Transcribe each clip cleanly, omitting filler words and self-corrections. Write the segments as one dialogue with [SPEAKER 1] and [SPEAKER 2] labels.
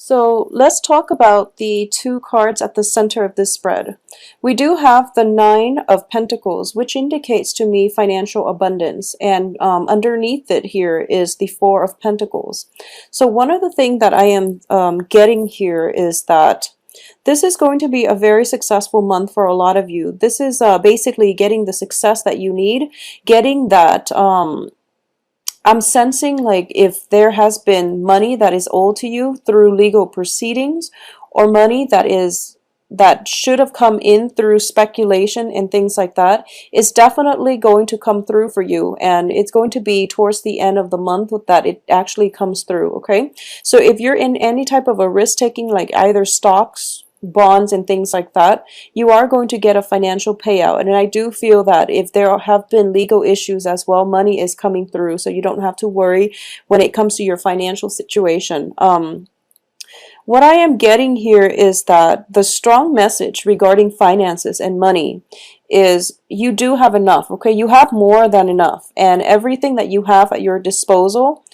[SPEAKER 1] So let's talk about the two cards at the center of this spread. We do have the Nine of Pentacles, which indicates to me financial abundance, and underneath it here is the Four of Pentacles. So one of the things that I am getting here is that this is going to be a very successful month for a lot of you. This is basically getting the success that you need, getting that I'm sensing like if there has been money that is owed to you through legal proceedings, or money that should have come in through speculation and things like that, is definitely going to come through for you, and it's going to be towards the end of the month that it actually comes through. Okay, so if you're in any type of a risk taking, like either stocks, bonds, and things like that, you are going to get a financial payout. And I do feel that if there have been legal issues as well, money is coming through, so you don't have to worry when it comes to your financial situation. What I am getting here is that the strong message regarding finances and money is you do have enough. Okay, you have more than enough, and everything that you have at your disposal,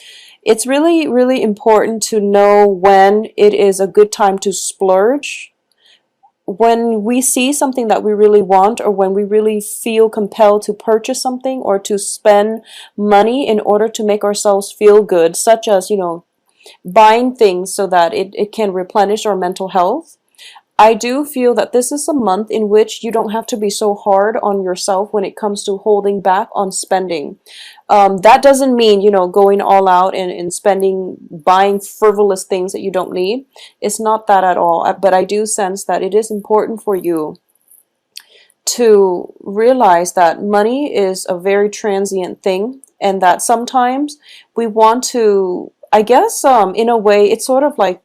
[SPEAKER 1] it's really, really important to know when it is a good time to splurge. When we see something that we really want, or when we really feel compelled to purchase something or to spend money in order to make ourselves feel good, such as, buying things so that it can replenish our mental health, I do feel that this is a month in which you don't have to be so hard on yourself when it comes to holding back on spending. That doesn't mean, going all out and spending, buying frivolous things that you don't need. It's not that at all. But I do sense that it is important for you to realize that money is a very transient thing, and that sometimes we want to, I guess, in a way, it's sort of like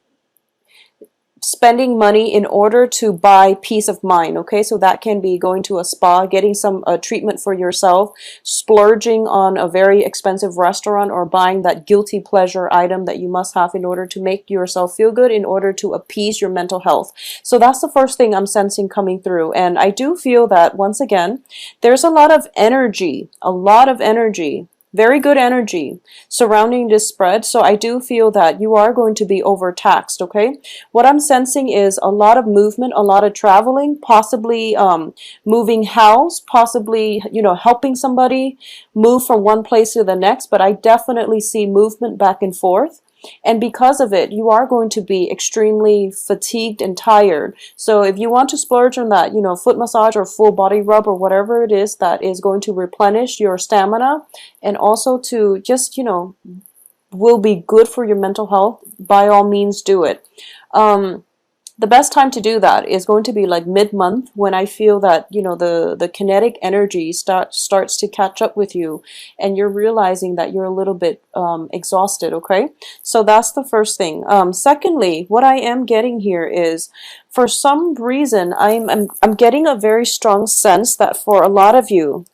[SPEAKER 1] spending money in order to buy peace of mind. Okay, so that can be going to a spa, getting some treatment for yourself, splurging on a very expensive restaurant, or buying that guilty pleasure item that you must have in order to make yourself feel good, in order to appease your mental health. So that's the first thing I'm sensing coming through. And I do feel that, once again, there's a lot of energy, very good energy surrounding this spread. So I do feel that you are going to be overtaxed. Okay, what I'm sensing is a lot of movement, a lot of traveling, possibly moving house, possibly helping somebody move from one place to the next. But I definitely see movement back and forth. And because of it, you are going to be extremely fatigued and tired. So if you want to splurge on that, foot massage or full body rub or whatever it is that is going to replenish your stamina, and also to just, will be good for your mental health, by all means do it. The best time to do that is going to be like mid-month, when I feel that, the kinetic energy starts to catch up with you, and you're realizing that you're a little bit exhausted. Okay, so that's the first thing. Secondly, what I am getting here is, for some reason, I'm getting a very strong sense that for a lot of you,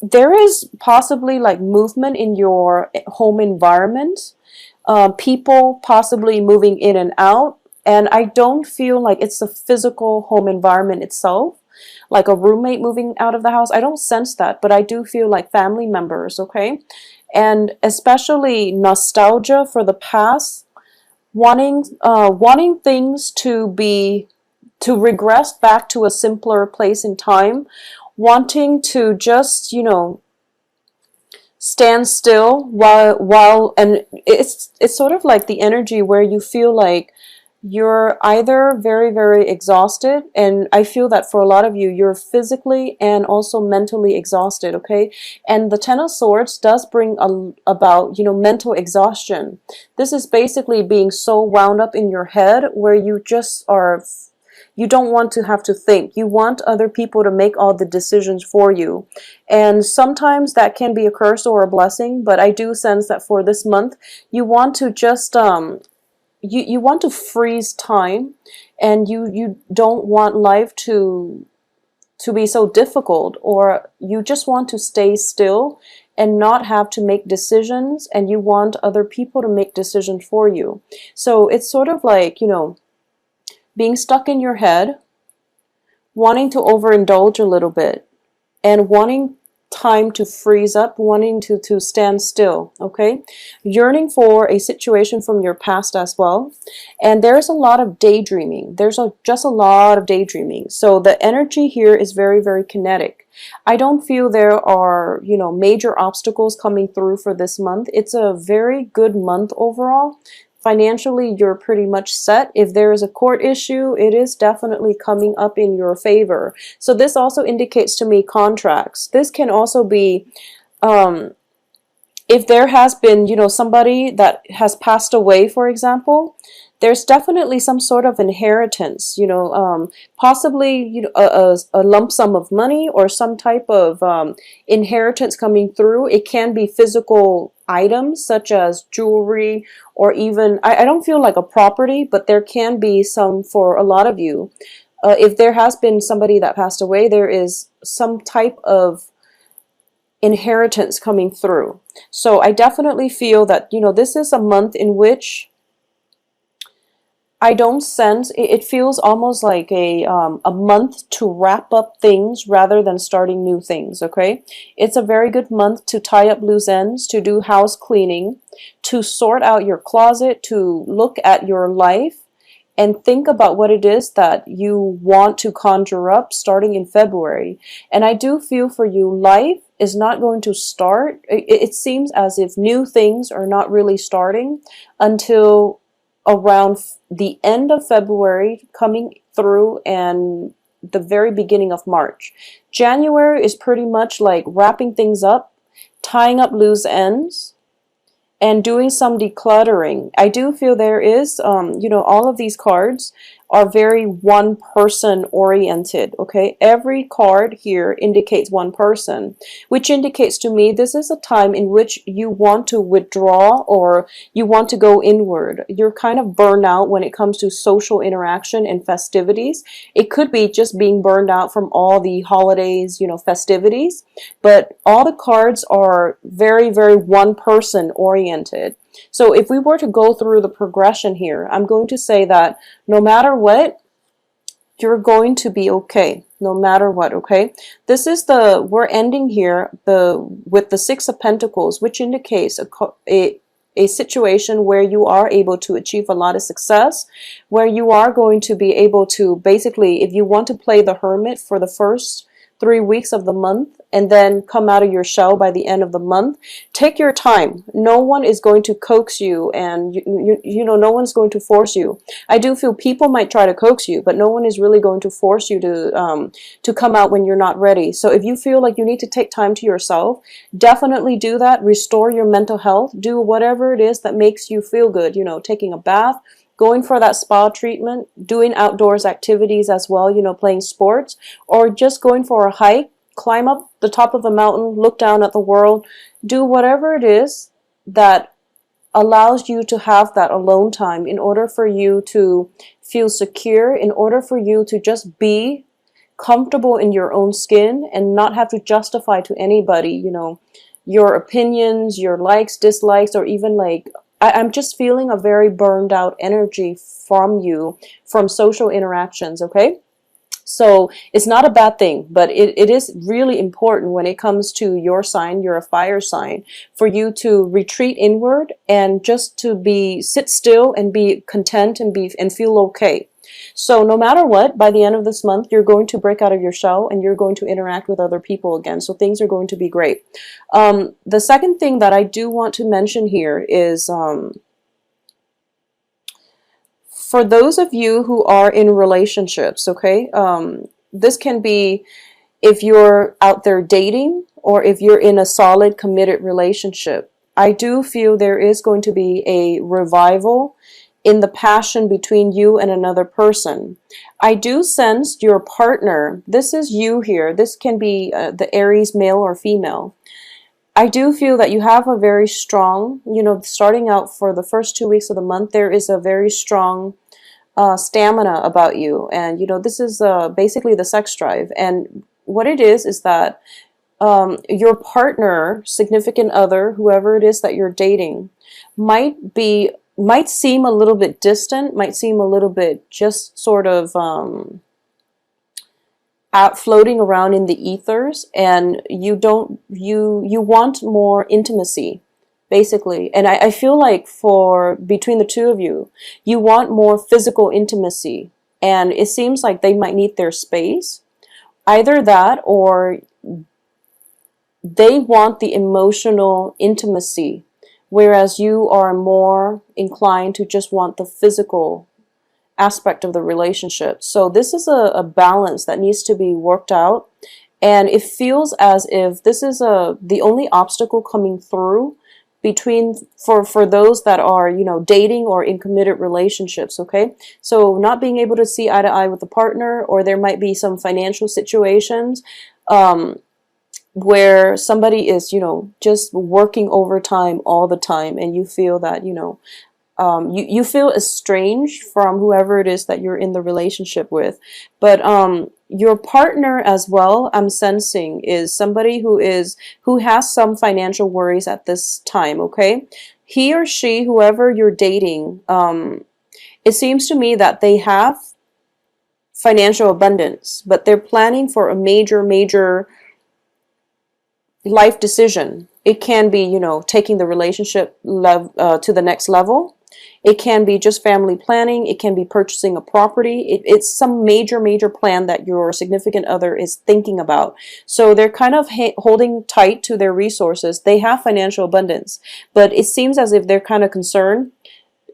[SPEAKER 1] there is possibly like movement in your home environment. People possibly moving in and out, and I don't feel like it's the physical home environment itself, like a roommate moving out of the house. I don't sense that, but I do feel like family members. Okay, and especially nostalgia for the past, wanting things to regress back to a simpler place in time, wanting to just stand still and it's sort of like the energy where you feel like you're either very, very exhausted, and I feel that for a lot of you, you're physically and also mentally exhausted. Okay, and the Ten of Swords does bring about mental exhaustion. This is basically being so wound up in your head where you just are, you don't want to have to think. You want other people to make all the decisions for you. And sometimes that can be a curse or a blessing, but I do sense that for this month, you want to just, you want to freeze time, and you don't want life to be so difficult, or you just want to stay still and not have to make decisions, and you want other people to make decisions for you. So it's sort of like, being stuck in your head, wanting to overindulge a little bit, and wanting time to freeze up, wanting to stand still, okay? Yearning for a situation from your past as well. And there's a lot of daydreaming. There's just a lot of daydreaming. So the energy here is very, very kinetic. I don't feel there are, you know, major obstacles coming through for this month. It's a very good month overall. Financially, you're pretty much set. If there is a court issue, it is definitely coming up in your favor. So this also indicates to me contracts. This can also be, if there has been, you know, somebody that has passed away, for example, there's definitely some sort of inheritance, you know, possibly, you know, a lump sum of money or some type of inheritance coming through. It can be physical items such as jewelry, or even, I don't feel like a property, but there can be some for a lot of you. If there has been somebody that passed away, there is some type of inheritance coming through. So I definitely feel that, you know, this is a month in which I don't sense, it feels almost like a month to wrap up things rather than starting new things, okay? It's a very good month to tie up loose ends, to do house cleaning, to sort out your closet, to look at your life and think about what it is that you want to conjure up starting in February. And I do feel for you, life is not going to start. It seems as if new things are not really starting until around the end of February coming through and the very beginning of March. January is pretty much like wrapping things up, tying up loose ends, and doing some decluttering. I do feel there is, you know, all of these cards are very one person oriented, okay? Every card here indicates one person, which indicates to me this is a time in which you want to withdraw or you want to go inward. You're kind of burned out when it comes to social interaction and festivities. It could be just being burned out from all the holidays, you know, festivities, but all the cards are very, very one person oriented. So if we were to go through the progression here, I'm going to say that no matter what, you're going to be okay. No matter what, okay? This is we're ending here with the Six of Pentacles, which indicates a situation where you are able to achieve a lot of success, where you are going to be able to basically, if you want to play the hermit for the first 3 weeks of the month and then come out of your shell by the end of the month, take your time. No one is going to coax you, and you know, no one's going to force you. I do feel people might try to coax you, but no one is really going to force you to come out when you're not ready. So if you feel like you need to take time to yourself, definitely do that. Restore your mental health. Do whatever it is that makes you feel good. You know, taking a bath, going for that spa treatment, doing outdoors activities as well, you know, playing sports, or just going for a hike, climb up the top of a mountain, look down at the world, do whatever it is that allows you to have that alone time in order for you to feel secure, in order for you to just be comfortable in your own skin and not have to justify to anybody, you know, your opinions, your likes, dislikes, or even like, I'm just feeling a very burned out energy from you, from social interactions, okay? So it's not a bad thing, but it is really important when it comes to your sign, you're a fire sign, for you to retreat inward and just to sit still and be content and feel okay. So no matter what, by the end of this month, you're going to break out of your shell and you're going to interact with other people again. So things are going to be great. The second thing that I do want to mention here is for those of you who are in relationships, okay, this can be if you're out there dating or if you're in a solid, committed relationship. I do feel there is going to be a revival in the passion between you and another person. I do sense your partner. This is you here. This can be the Aries male or female. I do feel that you have a very strong, you know, starting out for the first 2 weeks of the month, there is a very strong stamina about you. And, you know, this is basically the sex drive. And what it is that your partner, significant other, whoever it is that you're dating, might seem a little bit distant, might seem a little bit just sort of out floating around in the ethers, and you want more intimacy, basically. And I feel like for between the two of you, you want more physical intimacy, and it seems like they might need their space. Either that, or they want the emotional intimacy, whereas you are more inclined to just want the physical aspect of the relationship. So this is a balance that needs to be worked out. And it feels as if this is the only obstacle coming through between for those that are, you know, dating or in committed relationships. Okay, so not being able to see eye to eye with the partner, or there might be some financial situations where somebody is, you know, just working overtime all the time, and you feel that, you know, you feel estranged from whoever it is that you're in the relationship with. But your partner as well, I'm sensing, is somebody who has some financial worries at this time. Okay, he or she, whoever you're dating, it seems to me that they have financial abundance, but they're planning for a major life decision. It can be, you know, taking the relationship to the next level. It can be just family planning. It can be purchasing a property. It's some major plan that your significant other is thinking about. So they're kind of holding tight to their resources. They have financial abundance, but it seems as if they're kind of concerned,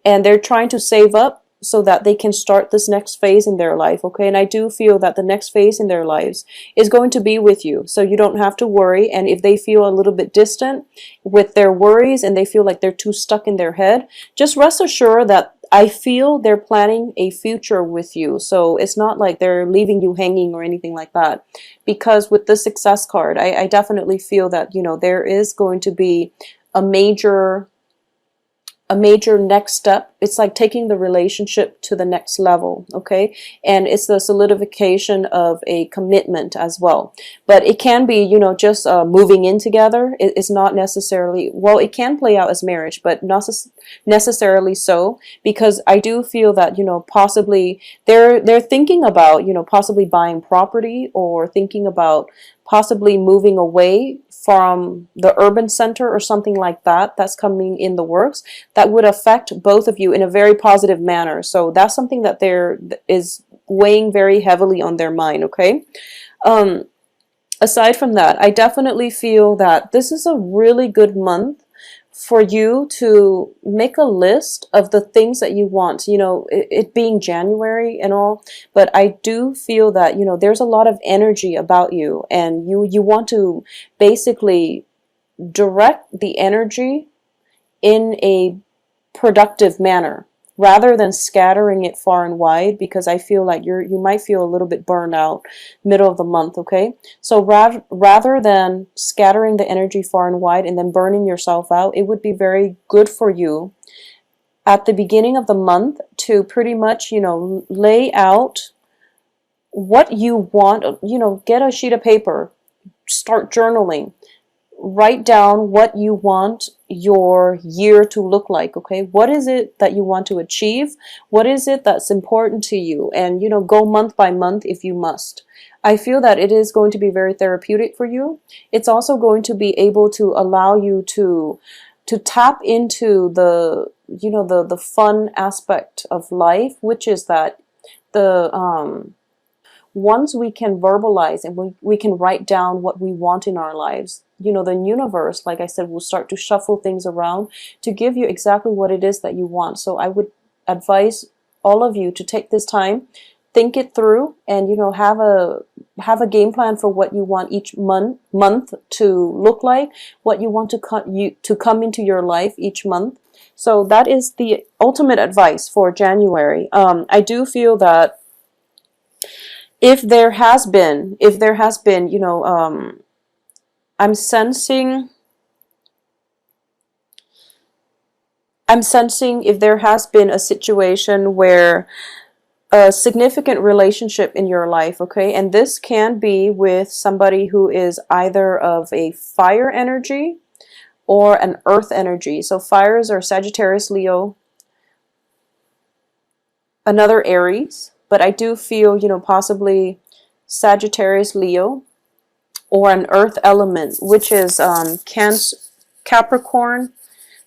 [SPEAKER 1] and they're trying to save up so that they can start this next phase in their life. Okay, and I do feel that the next phase in their lives is going to be with you, so you don't have to worry. And if they feel a little bit distant with their worries, and they feel like they're too stuck in their head, just rest assured that I feel they're planning a future with you. So it's not like they're leaving you hanging or anything like that. Because with the success card, I definitely feel that, you know, there is going to be a major next step. It's like taking the relationship to the next level. Okay, and it's the solidification of a commitment as well. But it can be, you know, just moving in together. It's not necessarily, well, it can play out as marriage, but not necessarily so, because I do feel that, you know, possibly they're thinking about, you know, possibly buying property, or thinking about possibly moving away from the urban center or something like that. That's coming in the works, that would affect both of you in a very positive manner. So that's something that there is weighing very heavily on their mind. Okay, aside from that, I definitely feel that this is a really good month for you to make a list of the things that you want, you know, it being January and all. But I do feel that, you know, there's a lot of energy about you, and you want to basically direct the energy in a productive manner, rather than scattering it far and wide, because I feel like you might feel a little bit burned out middle of the month. Okay, so rather than scattering the energy far and wide and then burning yourself out, it would be very good for you at the beginning of the month to pretty much, you know, lay out what you want. You know, get a sheet of paper, start journaling, write down what you want your year to look like. Okay, what is it that you want to achieve? What is it that's important to you? And, you know, go month by month if you must. I feel that it is going to be very therapeutic for you. It's also going to be able to allow you to tap into the, you know, the fun aspect of life, which is that the once we can verbalize and we can write down what we want in our lives, you know, the universe, like I said, will start to shuffle things around to give you exactly what it is that you want. So I would advise all of you to take this time, think it through, and, you know, have a game plan for what you want each month to look like, what you want to come into your life each month. So that is the ultimate advice for January. I do feel that if there has been, you know, I'm sensing if there has been a situation where a significant relationship in your life, okay, and this can be with somebody who is either of a fire energy or an earth energy. So fires are Sagittarius, Leo, another Aries, but I do feel, you know, possibly Sagittarius, Leo, or an earth element, which is Cancer, Capricorn,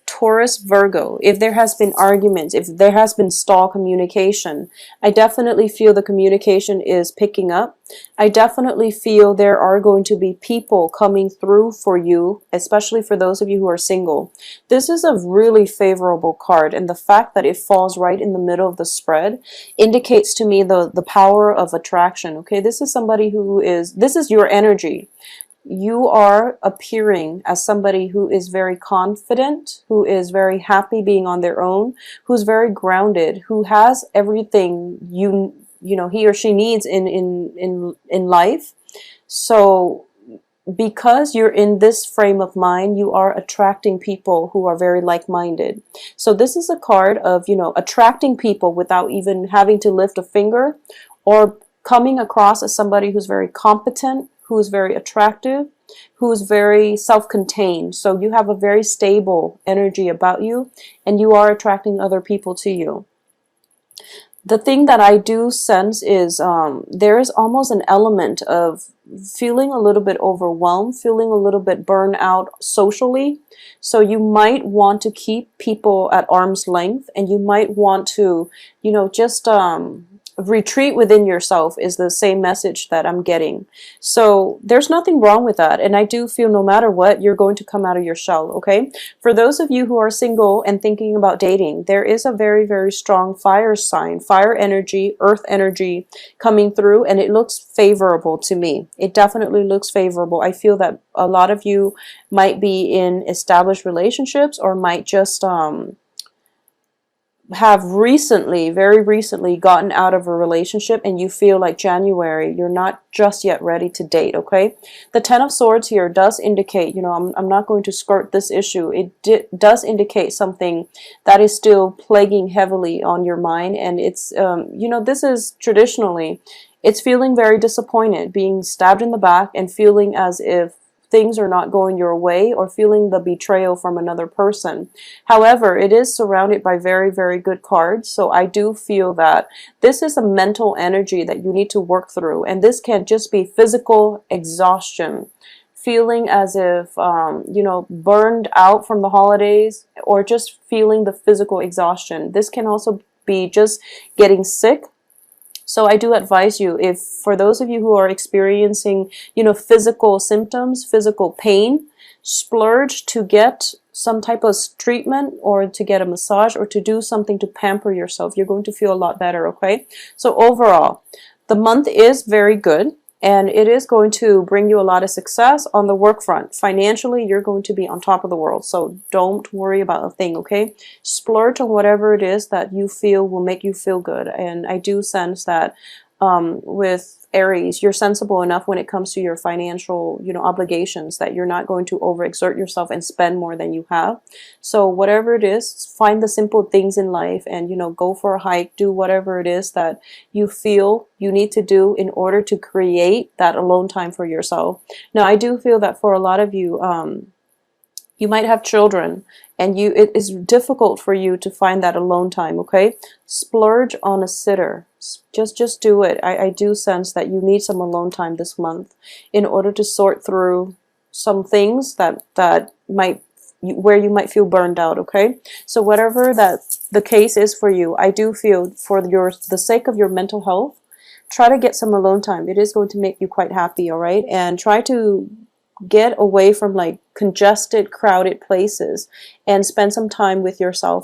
[SPEAKER 1] Taurus, Virgo. If there has been arguments, if there has been stall communication, I definitely feel the communication is picking up. I definitely feel there are going to be people coming through for you, especially for those of you who are single. This is a really favorable card, and the fact that it falls right in the middle of the spread indicates to me the power of attraction. Okay, this is somebody who is, this is your energy. You are appearing as somebody who is very confident, who is very happy being on their own, who's very grounded, who has everything you know he or she needs in life. So because you're in this frame of mind, you are attracting people who are very like-minded. So this is a card of, you know, attracting people without even having to lift a finger, or coming across as somebody who's very competent, who's very attractive, who's very self-contained. So you have a very stable energy about you, and you are attracting other people to you. The thing that I do sense is there is almost an element of feeling a little bit overwhelmed, feeling a little bit burned out socially. So you might want to keep people at arm's length, and you might want to, you know, just retreat within yourself is the same message that I'm getting. So there's nothing wrong with that, and I do feel no matter what, you're going to come out of your shell. Okay, for those of you who are single and thinking about dating, there is a very, very strong fire sign, fire energy, earth energy coming through, and it looks favorable to me. It definitely looks favorable. I feel that a lot of you might be in established relationships, or might just have recently, very recently, gotten out of a relationship, and you feel like January, you're not just yet ready to date. Okay, the Ten of Swords here does indicate, you know, I'm not going to skirt this issue. It does indicate something that is still plaguing heavily on your mind, and it's you know, this is traditionally, it's feeling very disappointed, being stabbed in the back, and feeling as if things are not going your way, or feeling the betrayal from another person. However, it is surrounded by very, very good cards. So I do feel that this is a mental energy that you need to work through. And this can just be physical exhaustion, feeling as if, you know, burned out from the holidays, or just feeling the physical exhaustion. This can also be just getting sick. So I do advise you, if for those of you who are experiencing, you know, physical symptoms, physical pain, splurge to get some type of treatment, or to get a massage, or to do something to pamper yourself. You're going to feel a lot better. Okay, so overall, the month is very good, and it is going to bring you a lot of success on the work front. Financially, you're going to be on top of the world, so don't worry about a thing. Okay, splurge on whatever it is that you feel will make you feel good. And I do sense that with Aries, you're sensible enough when it comes to your financial, you know, obligations, that you're not going to overexert yourself and spend more than you have. So whatever it is, find the simple things in life, and, you know, go for a hike, do whatever it is that you feel you need to do in order to create that alone time for yourself. Now, I do feel that for a lot of you, you might have children, and it is difficult for you to find that alone time. Okay, splurge on a sitter. Just do it. I do sense that you need some alone time this month in order to sort through some things that might, where you might feel burned out. Okay, so whatever that the case is for you, I do feel for the sake of your mental health, try to get some alone time. It is going to make you quite happy. All right, and try to get away from like congested, crowded places, and spend some time with yourself.